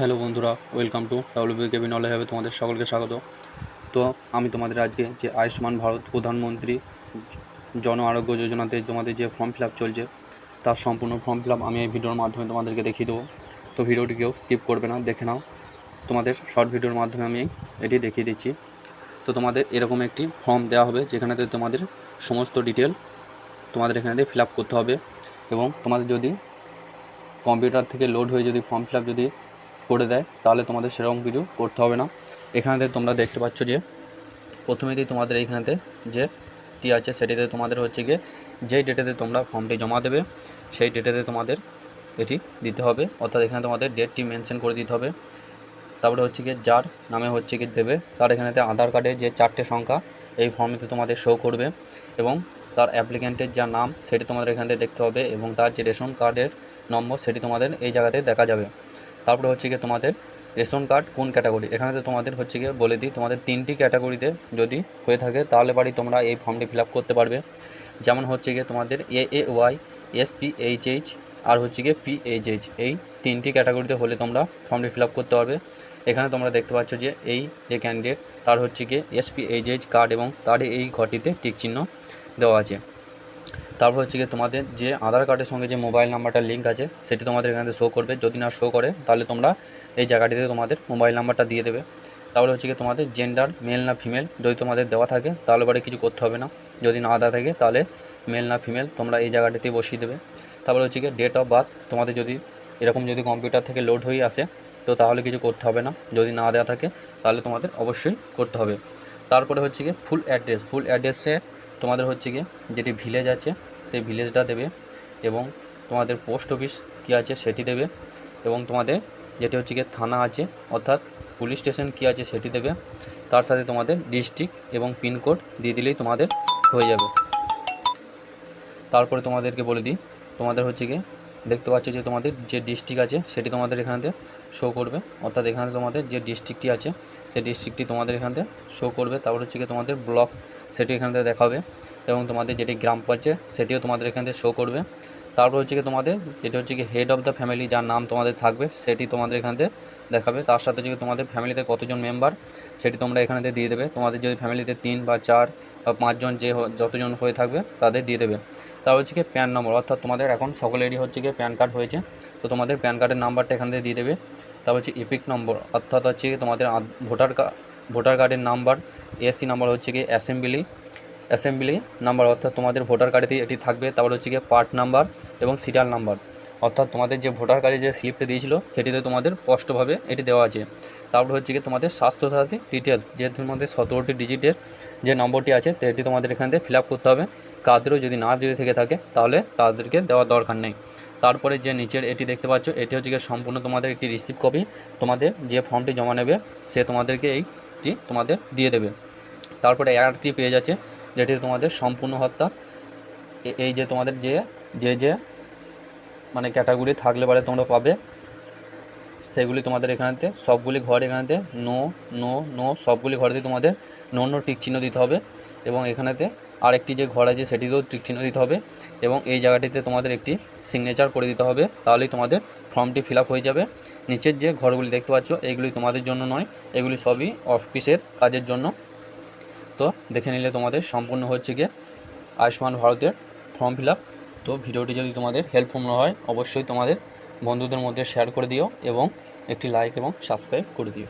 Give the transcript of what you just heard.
Hello বন্ধুরা, welcome to WBKB knowledge হবে তোমাদের সকলকে স্বাগত। তো আমি তোমাদের আজকে যে আয়ুষ্মান ভারত প্রধানমন্ত্রী জন আরোগ্য যোজনাতে তোমাদের যে ফর্ম ফিল আপ চলছে তার সম্পূর্ণ ফর্ম ফিল আপ আমি এই ভিডিওর মাধ্যমে তোমাদেরকে দেখিয়ে দেবো। তো ভিডিওটি কেউ স্কিপ করবে না, দেখে নাও। তোমাদের শর্ট ভিডিওর মাধ্যমে আমি এটি দেখিয়ে দিচ্ছি। তো তোমাদের এরকম একটি ফর্ম দেওয়া হবে যেখানেতে তোমাদের সমস্ত ডিটেল তোমাদের এখানে ফিল আপ করতে হবে, এবং তোমাদের যদি কম্পিউটার থেকে লোড হয়ে যদি ফর্ম ফিল আপ যদি করে দেয় তাহলে তোমাদের সেরকম কিছু করতে হবে না। এখানেতে তোমরা দেখতে পাচ্ছ যে প্রথমেতেই তোমাদের এইখানেতে যে টি আছে সেটিতে তোমাদের হচ্ছে গিয়ে যেই ডেটেতে তোমরা ফর্মটি জমা দেবে সেই ডেটেতে তোমাদের এটি দিতে হবে, অর্থাৎ এখানে তোমাদের ডেটটি মেনশন করে দিতে হবে। তারপরে হচ্ছে গিয়ে যার নামে হচ্ছে গিয়ে দেবে তার এখানেতে আধার কার্ডের যে 4টে সংখ্যা এই ফর্মেতে তোমাদের শো করবে, এবং তার অ্যাপ্লিক্যান্টের যা নাম সেটি তোমাদের এখানে দেখতে হবে, এবং তার যে রেশন কার্ডের নম্বর সেটি তোমাদের এই জায়গাতে দেখা যাবে। তারপরে হচ্ছে গিয়ে তোমাদের রেশন কার্ড কোন ক্যাটাগরি, এখানে তো তোমাদের হচ্ছে গিয়ে বলে দিই তোমাদের 3টি ক্যাটাগরিতে যদি হয়ে থাকে তাহলে বাড়ি তোমরা এই ফর্মটি ফিল আপ করতে পারবে। যেমন হচ্ছে গিয়ে তোমাদের AAY, SPHH আর হচ্ছে গিয়ে PHH, এই 3টি ক্যাটাগরিতে হলে তোমরা ফর্মটি ফিল আপ করতে পারবে। এখানে তোমরা দেখতে পাচ্ছ যে এই যে ক্যান্ডিডেট তার হচ্ছে গিয়ে SPHH কার্ড এবং তার এই ঘরটিতে টিক চিহ্ন দেওয়া আছে। তারপর হচ্ছে গিয়ে তোমাদের যে আধার কার্ডের সঙ্গে যে মোবাইল নাম্বারটা লিঙ্ক আছে সেটি তোমাদের এখানে শো করবে, যদি না শো করে তাহলে তোমরা এই জায়গাটিতে তোমাদের মোবাইল নাম্বারটা দিয়ে দেবে। তারপরে হচ্ছে গিয়ে তোমাদের জেন্ডার মেল না ফিমেল যদি তোমাদের দেওয়া থাকে তাহলে পরে কিছু করতে হবে না, যদি না দেওয়া থাকে তাহলে মেল না ফিমেল তোমরা এই জায়গাটিতে বসিয়ে দেবে। তারপরে হচ্ছে গিয়ে ডেট অফ বার্থ তোমাদের যদি এরকম যদি কম্পিউটার থেকে লোড হয়ে আসে তো তাহলে কিছু করতে হবে না, যদি না দেওয়া থাকে তাহলে তোমাদের অবশ্যই করতে হবে। তারপরে হচ্ছে গিয়ে ফুল অ্যাড্রেসে তোমাদের হচ্ছে গিয়ে যেটি ভিলেজ আছে সেই ভিলেজটা দেবে, এবং তোমাদের পোস্ট অফিস কী আছে সেটি দেবে, এবং তোমাদের যেটি হচ্ছে গিয়ে থানা আছে অর্থাৎ পুলিশ স্টেশন কী আছে সেটি দেবে। তার সাথে তোমাদের ডিস্ট্রিক্ট এবং পিনকোড দিয়ে দিলেই তোমাদের হয়ে যাবে। তারপরে তোমাদেরকে বলে দিই তোমাদের হচ্ছে গিয়ে দেখতে পাচ্ছ যে তোমাদের যে ডিস্ট্রিক্ট আছে সেটি তোমাদের এখানেতে শো করবে, অর্থাৎ এখানে তোমাদের যে ডিস্ট্রিক্টটি আছে সেই ডিস্ট্রিক্টটি তোমাদের এখানে শো করবে। তারপর হচ্ছে গিয়ে তোমাদের ব্লক সেটি এখানে দেখাবে, এবং তোমাদের যেটি গ্রাম পঞ্চায়েত সেটিও তোমাদের এখানে শো করবে। তারপর হচ্ছে গিয়ে তোমাদের যেটা হচ্ছে কি হেড অফ দ্য ফ্যামিলি যার নাম তোমাদের থাকবে সেটি তোমাদের এখানে দেখাবে। তার সাথে যদি তোমাদের ফ্যামিলিতে কতজন মেম্বার সেটি তোমরা এখানে দিয়ে দেবে। তোমাদের যদি ফ্যামিলিতে 3 বা 4 বা 5 জন যে যতজন হয়ে থাকবে তাদের দিয়ে দেবে। তারপর হচ্ছে কি প্যান নম্বর, অর্থাৎ তোমাদের এখন সকলেরই হচ্ছে গিয়ে প্যান কার্ড হয়েছে তো তোমাদের প্যান কার্ডের নাম্বারটা এখান থেকে দিয়ে দেবে। তারপর হচ্ছে এপিক নম্বর, অর্থাৎ হচ্ছে তোমাদের ভোটার কার্ডের নাম্বার। এসসি নাম্বার হচ্ছে গিয়ে অ্যাসেম্বলি নাম্বার, অর্থাৎ তোমাদের ভোটার কার্ডেতেই এটি থাকবে। তারপর হচ্ছে গিয়ে পার্ট নাম্বার এবং সিরিয়াল নাম্বার, অর্থাৎ তোমাদের যে ভোটার কার্ডে যে স্লিপটা দিয়েছিল সেটিতে তোমাদের স্পষ্টভাবে এটি দেওয়া আছে। তারপর হচ্ছে গিয়ে তোমাদের স্বাস্থ্যসাথী ডিটেলস, যে তোমাদের 17টি ডিজিটের যে নম্বরটি আছে সেটি তোমাদের এখান থেকে ফিল আপ করতে হবে। কাদেরও যদি থেকে থাকে তাহলে তাদেরকে দেওয়ার দরকার নেই। তারপরে যে নিচের এটি দেখতে পাচ্ছ এটি হচ্ছে গিয়ে সম্পূর্ণ তোমাদের একটি রিসিভ কপি, তোমাদের যে ফর্মটি জমা নেবে সে তোমাদেরকে এইটি তোমাদের দিয়ে দেবে। তারপরে আরেকটি পেজ আছে যেটি তোমাদের সম্পূর্ণ হত্যা, এই যে তোমাদের যে মানে ক্যাটাগরি থাকলে পরে তোমরা পাবে সেগুলি তোমাদের এখানেতে সবগুলি ঘর এখানেতে নো নো নো সবগুলি ঘরেতে তোমাদের নো নো টিক চিহ্ন দিতে হবে, এবং এখানেতে আরেকটি যে ঘর আছে সেটিতেও টিক চিহ্ন দিতে হবে, এবং এই জায়গাটিতে তোমাদের একটি সিগনেচার করে দিতে হবে, তাহলেই তোমাদের ফর্মটি ফিল আপ হয়ে যাবে। নিচের যে ঘরগুলি দেখতে পাচ্ছ এইগুলি তোমাদের জন্য নয়, এগুলি সবই অফিসের কাজের জন্য। তো দেখে নিলে তোমাদের সম্পূর্ণ হচ্ছে গিয়ে আয়ুষ্মান ভারতের ফর্ম ফিল আপ। তো ভিডিওটি যদি তোমাদের হেল্পফুল হয় অবশ্যই তোমাদের বন্ধুদের মধ্যে শেয়ার করে দিও, এবং একটি লাইক এবং সাবস্ক্রাইব করে দিও।